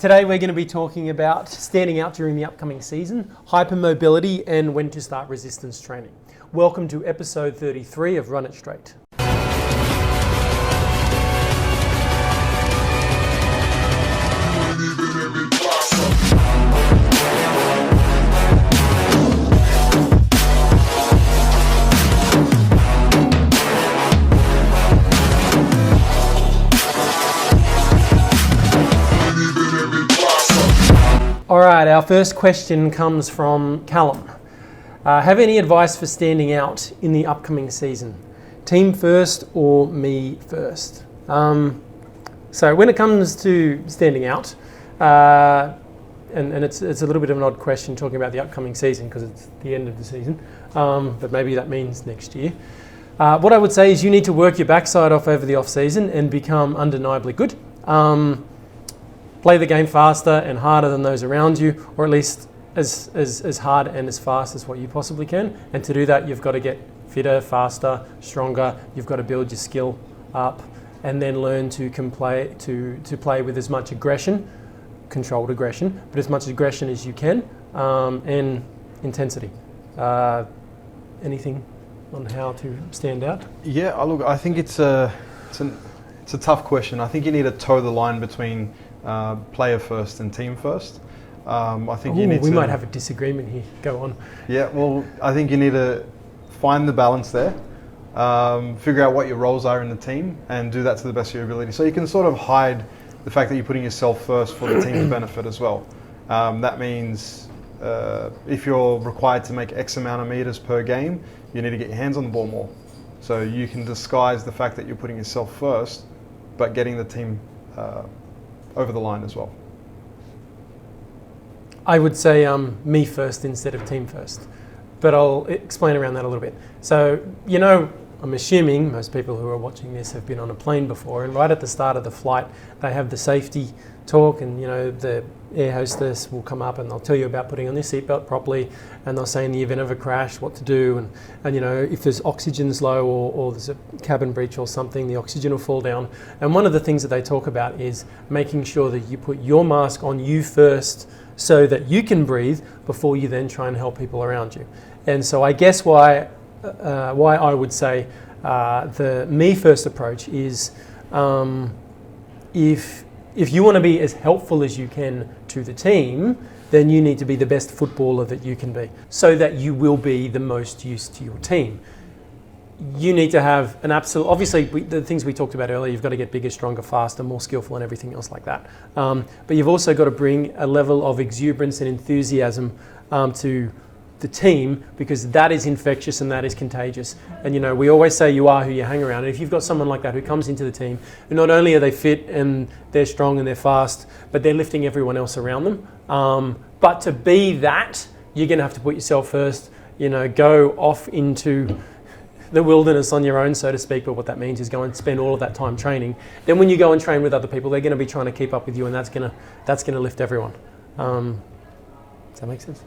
Today we're going to be talking about standing out during the upcoming season, hypermobility, and when to start resistance training. Welcome to episode 33 of Run It Straight. All right, our first question comes from Callum. Have any advice for standing out in the upcoming season? Team first or me first? So when it comes to standing out, and it's a little bit of an odd question talking about the upcoming season because it's the end of the season, but maybe that means next year. What I would say is you need to work your backside off over the off season and become undeniably good. Play the game faster and harder than those around you, or at least as hard and as fast as what you possibly can. And to do that, you've got to get fitter, faster, stronger. You've got to build your skill up and then learn to play with as much aggression, controlled aggression, but as much aggression as you can, and intensity. Anything on how to stand out? Yeah, look, I think it's a tough question. I think you need to toe the line between player first and team first. I think we might have a disagreement here. Go on. Yeah, well, I think you need to find the balance there, figure out what your roles are in the team, and do that to the best of your ability. So you can sort of hide the fact that you're putting yourself first for the team's benefit as well. That means if you're required to make X amount of meters per game, you need to get your hands on the ball more. So you can disguise the fact that you're putting yourself first, but getting the team over the line as well. I would say me first instead of team first, but I'll explain around that a little bit. So, I'm assuming most people who are watching this have been on a plane before, and right at the start of the flight, they have the safety talk, and the air hostess will come up and they'll tell you about putting on your seatbelt properly, and they'll say in the event of a crash what to do, and if there's oxygen's low or there's a cabin breach or something, the oxygen will fall down. And one of the things that they talk about is making sure that you put your mask on you first so that you can breathe before you then try and help people around you. And so I guess why I would say the me first approach is if you want to be as helpful as you can to the team, then you need to be the best footballer that you can be so that you will be the most use to your team. You need to have an absolute, obviously the things we talked about earlier, you've got to get bigger, stronger, faster, more skillful and everything else like that. But you've also got to bring a level of exuberance and enthusiasm to the team, because that is infectious and that is contagious. And we always say you are who you hang around. And if you've got someone like that who comes into the team, and not only are they fit and they're strong and they're fast, but they're lifting everyone else around them. But to be that, you're going to have to put yourself first, go off into the wilderness on your own, so to speak. But what that means is go and spend all of that time training. Then when you go and train with other people, they're going to be trying to keep up with you, and that's going to lift everyone. Does that make sense?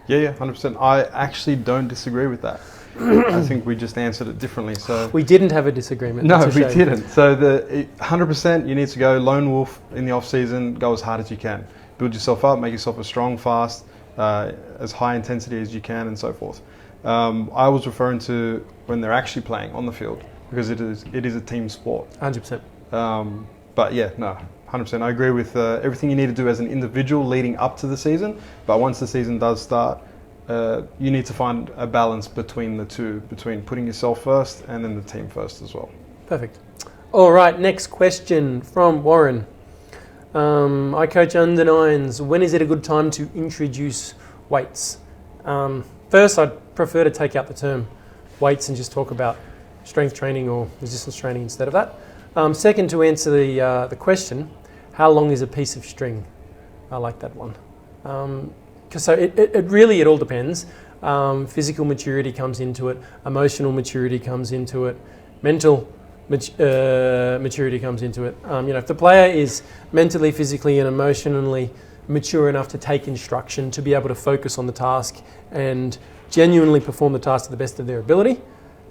Yeah, 100%. I actually don't disagree with that. I think we just answered it differently. So we didn't have a disagreement. No, we didn't. So the 100%, you need to go lone wolf in the off season. Go as hard as you can. Build yourself up. Make yourself as strong, fast, as high intensity as you can, and so forth. I was referring to when they're actually playing on the field, because it is a team sport. 100%. But yeah, no. 100%. I agree with everything you need to do as an individual leading up to the season, but once the season does start, you need to find a balance between the two, between putting yourself first and then the team first as well. Perfect. All right, next question from Warren. I coach under nines. When is it a good time to introduce weights? First, I'd prefer to take out the term weights and just talk about strength training or resistance training instead of that. Second, to answer the question, how long is a piece of string? I like that one. So it all depends. Physical maturity comes into it, emotional maturity comes into it, mental maturity comes into it. If the player is mentally, physically and emotionally mature enough to take instruction, to be able to focus on the task and genuinely perform the task to the best of their ability,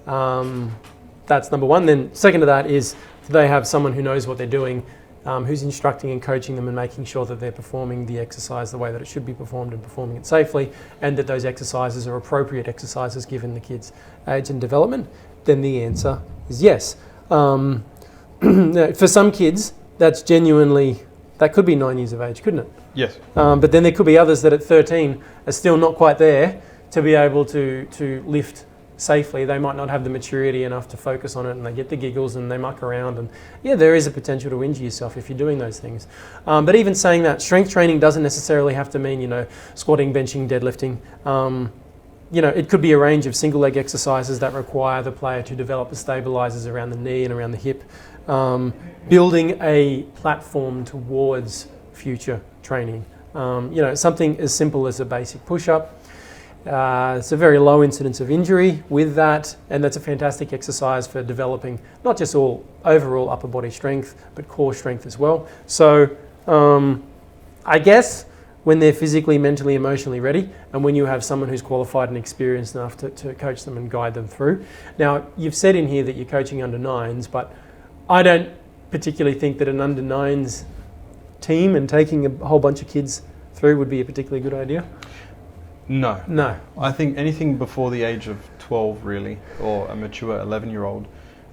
that's number one. Then second to that is, do they have someone who knows what they're doing who's instructing and coaching them and making sure that they're performing the exercise the way that it should be performed and performing it safely, and that those exercises are appropriate exercises given the kids' age and development, then the answer is yes. For some kids, that could be 9 years of age, couldn't it? Yes. But then there could be others that at 13 are still not quite there to be able to lift safely. They might not have the maturity enough to focus on it, and they get the giggles and they muck around, and yeah, there is a potential to injure yourself if you're doing those things. But even saying that, strength training doesn't necessarily have to mean, squatting, benching, deadlifting. It could be a range of single leg exercises that require the player to develop the stabilizers around the knee and around the hip, building a platform towards future training. Something as simple as a basic push-up. It's a very low incidence of injury with that, and that's a fantastic exercise for developing not just all overall upper body strength, but core strength as well. So I guess when they're physically, mentally, emotionally ready, and when you have someone who's qualified and experienced enough to coach them and guide them through. Now, you've said in here that you're coaching under 9s, but I don't particularly think that an under 9s team and taking a whole bunch of kids through would be a particularly good idea. No. I think anything before the age of 12 really, or a mature 11-year-old,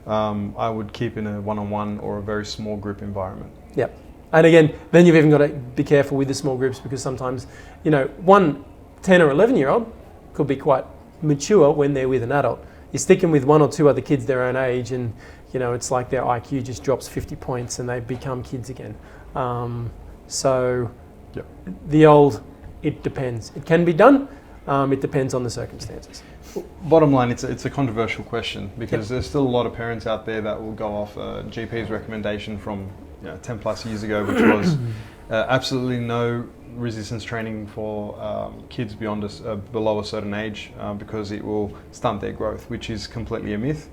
I would keep in a one-on-one or a very small group environment. Yep. And again, then you've even got to be careful with the small groups, because sometimes, one 10 or 11-year-old could be quite mature when they're with an adult. You're sticking with one or two other kids their own age, and it's like their IQ just drops 50 points and they become kids again. Yep. It depends. It can be done. It depends on the circumstances. Bottom line, it's a controversial question, because there's still a lot of parents out there that will go off a GP's recommendation from 10 plus years ago, which was absolutely no resistance training for kids below a certain age, because it will stunt their growth, which is completely a myth.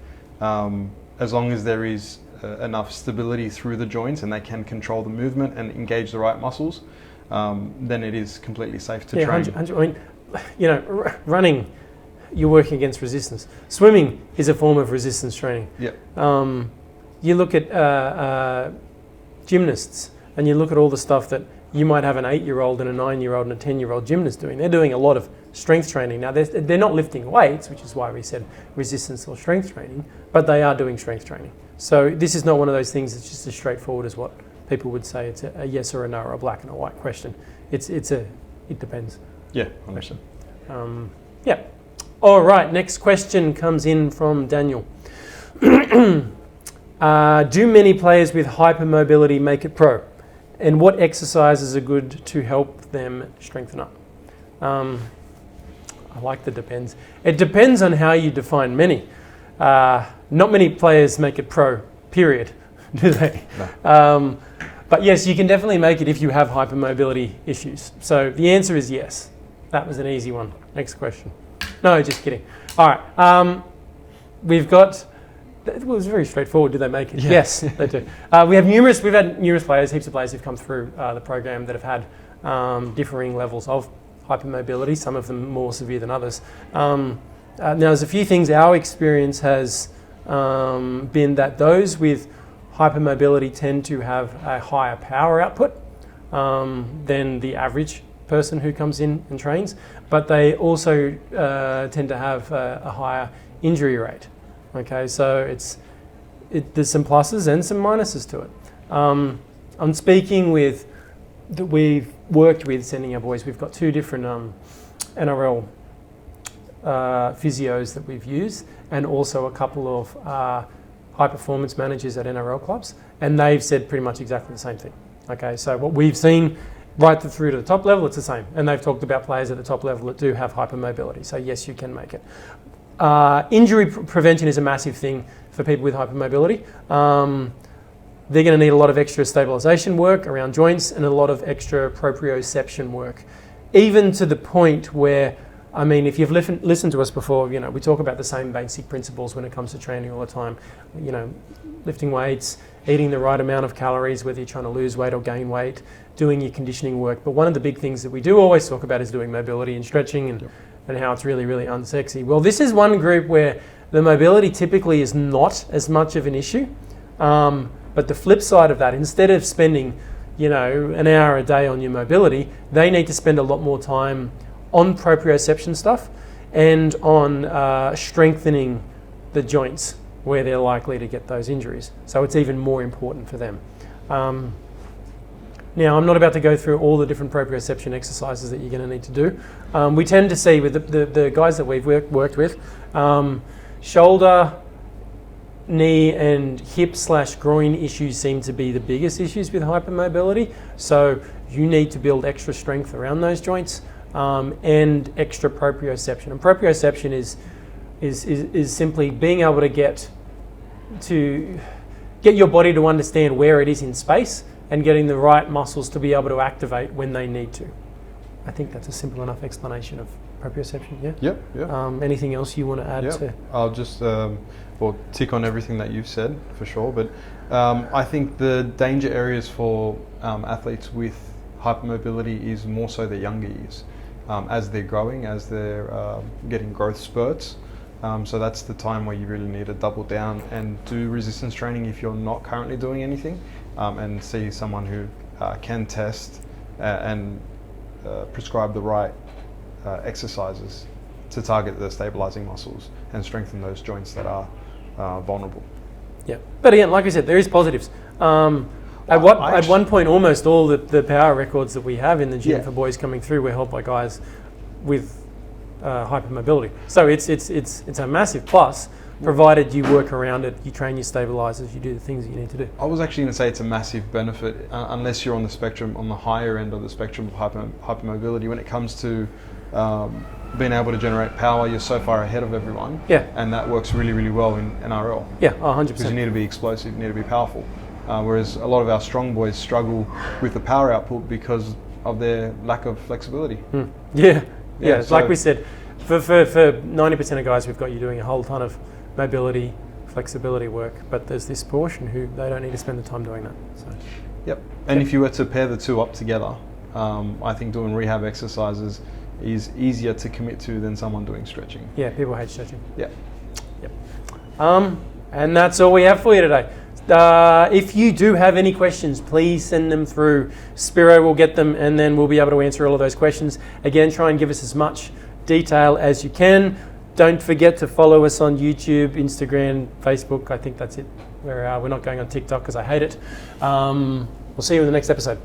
As long as there is enough stability through the joints and they can control the movement and engage the right muscles, then it is completely safe to train. 100, running, you're working against resistance. Swimming is a form of resistance training. Yep. You look at gymnasts, and you look at all the stuff that you might have an 8-year-old and a 9-year-old and a 10-year-old gymnast doing. They're doing a lot of strength training. Now, they're not lifting weights, which is why we said resistance or strength training, but they are doing strength training. So this is not one of those things that's just as straightforward as what people would say. It's a yes or a no, or a black and a white question. It depends. Yeah, 100%. Yeah. All right, next question comes in from Daniel. Do many players with hypermobility make it pro? And what exercises are good to help them strengthen up? I like the depends. It depends on how you define many. Not many players make it pro, period, do they? No. But yes, you can definitely make it if you have hypermobility issues. So the answer is yes. That was an easy one. Next question. No, just kidding. All right. We've got... It was very straightforward. Do they make it? Yeah. Yes, they do. We've had numerous players, heaps of players who've come through the program that have had differing levels of hypermobility, some of them more severe than others. Now, there's a few things. Our experience has been that those with hypermobility tend to have a higher power output than the average person who comes in and trains, but they also tend to have a higher injury rate. Okay, so there's some pluses and some minuses to it. I'm speaking with that we've worked with sending our boys. We've got 2 different NRL physios that we've used, and also a couple of high performance managers at NRL clubs, and they've said pretty much exactly the same thing. Okay, so what we've seen right through to the top level, it's the same, and they've talked about players at the top level that do have hypermobility. So yes, you can make it. Injury prevention is a massive thing for people with hypermobility. They're going to need a lot of extra stabilization work around joints and a lot of extra proprioception work, even to the point where, I mean, if you've listened to us before, we talk about the same basic principles when it comes to training all the time. Lifting weights, eating the right amount of calories, whether you're trying to lose weight or gain weight, doing your conditioning work. But one of the big things that we do always talk about is doing mobility and stretching, and how it's really, really unsexy. Well, this is one group where the mobility typically is not as much of an issue. But the flip side of that, instead of spending, an hour a day on your mobility, they need to spend a lot more time on proprioception stuff and on strengthening the joints where they're likely to get those injuries. So it's even more important for them. Now, I'm not about to go through all the different proprioception exercises that you're going to need to do. We tend to see with the guys that we've worked with, shoulder, knee and hip/groin issues seem to be the biggest issues with hypermobility. So you need to build extra strength around those joints and extra proprioception. And proprioception is simply being able to get your body to understand where it is in space and getting the right muscles to be able to activate when they need to. I think that's a simple enough explanation of proprioception, yeah? Yep. Anything else you want to add to? I'll just tick on everything that you've said, for sure. But I think the danger areas for athletes with hypermobility is more so the younger years. As they're growing, as they're getting growth spurts. So that's the time where you really need to double down and do resistance training if you're not currently doing anything, and see someone who can test and prescribe the right exercises to target the stabilizing muscles and strengthen those joints that are vulnerable. Yeah, but again, like I said, there is positives. At one point, almost all the power records that we have in the gym for boys coming through were held by guys with hypermobility. So it's a massive plus, provided you work around it, you train your stabilizers, you do the things that you need to do. I was actually going to say it's a massive benefit unless you're on the spectrum, on the higher end of the spectrum of hypermobility. When it comes to being able to generate power, you're so far ahead of everyone. Yeah. And that works really, really well in NRL. Yeah, 100%. Because you need to be explosive, you need to be powerful. Whereas a lot of our strong boys struggle with the power output because of their lack of flexibility. Yeah, so like we said, for 90% of guys, we've got you doing a whole ton of mobility, flexibility work, but there's this portion who they don't need to spend the time doing that. So. Yep. And if you were to pair the two up together, I think doing rehab exercises is easier to commit to than someone doing stretching. Yeah, people hate stretching. Yeah. Yep. And that's all we have for you today. If you do have any questions, please send them through. Spiro will get them and then we'll be able to answer all of those questions. Again, try and give us as much detail as you can. Don't forget to follow us on YouTube, Instagram, Facebook. I think that's it. We're not going on TikTok because I hate it. We'll see you in the next episode.